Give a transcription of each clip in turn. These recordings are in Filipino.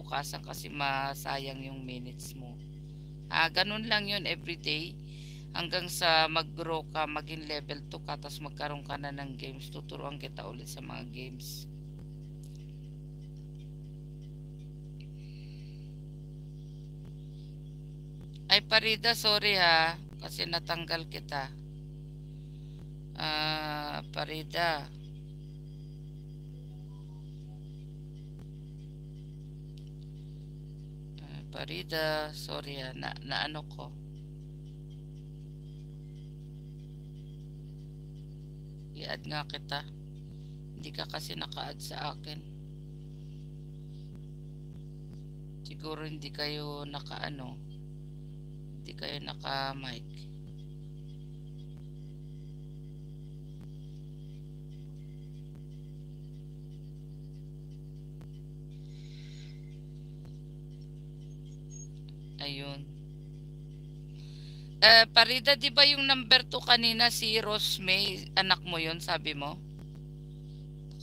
kinabukasan kasi masayang yung minutes mo. Ganun lang yun everyday hanggang sa mag-grow ka, maging level 2 ka, tapos magkaroon ka na ng games. Tuturuan kita ulit sa mga games. Ay Parida, sorry ha, kasi natanggal kita. Parida. Parida, sorry ha, na ano ko. I-add nga kita. Hindi ka kasi naka-add sa akin. Siguro hindi kayo naka-ano. Hindi kayo naka-mic. Ayun. Parida, di ba yung number 2 kanina si Rose May, anak mo yun, sabi mo?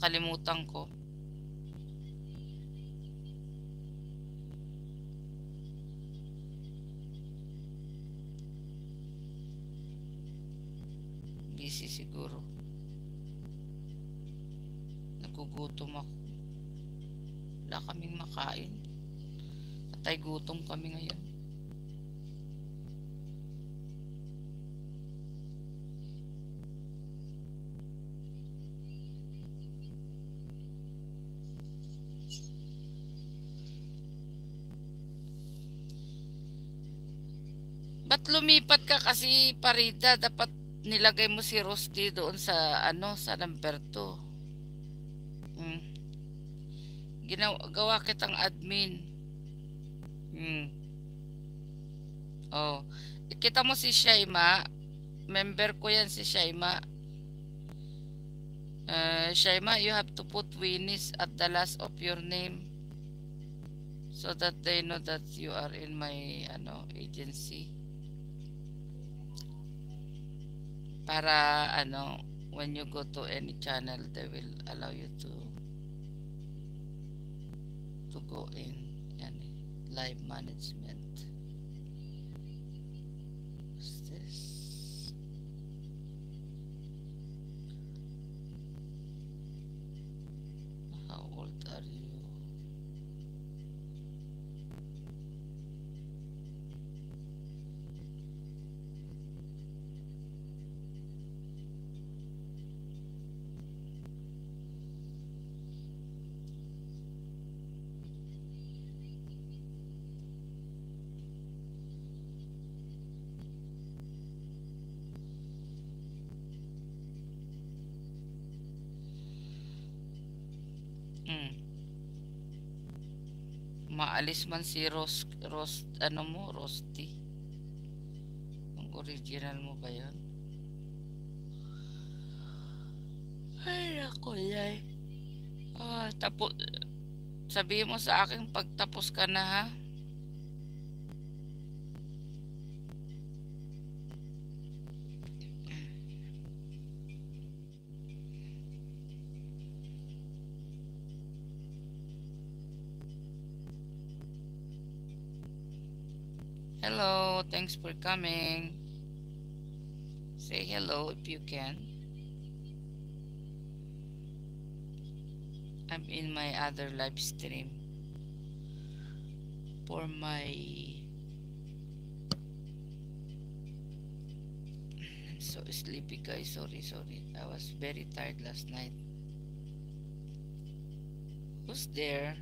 Kalimutan ko. Busy siguro. Nagugutom ako. Wala kaming makain. Patay gutom kami ngayon. Ba't lumipat ka kasi, Parida? Dapat nilagay mo si Rusty doon sa ano, sa number 2. Gawa kitang admin. Oh. Kita mo si Shaima. Member ko yan si Shaima. Shaima, you have to put Winnie's at the last of your name so that they know that you are in my agency. Para when you go to any channel, they will allow you to go in live management. What's this? How old are you? Maalis man si Rusty. Ang original mo ba yun? Ay, ako yay. Sabihin mo sa akin pag tapos ka na ha. Hello, thanks for coming. Say hello if you can. I'm in my other live stream for my I'm so sleepy guys, sorry. I was very tired last night. Who's there?